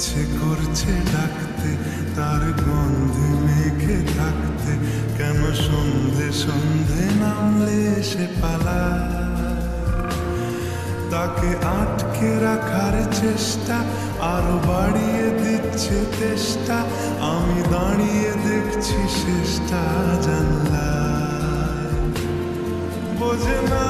ইচ্ছে করছে ডাকতে, তার গন্ধে মেখে থাকতে, কেন সন্ধে সন্ধে নামলে সে পালায়। তাকে আটকে রাখার চেষ্টা আরো বাড়িয়ে দিচ্ছে তেষ্টা, আমি দাঁড়িয়ে দেখছি শেষটা জানলায়। বোঝে না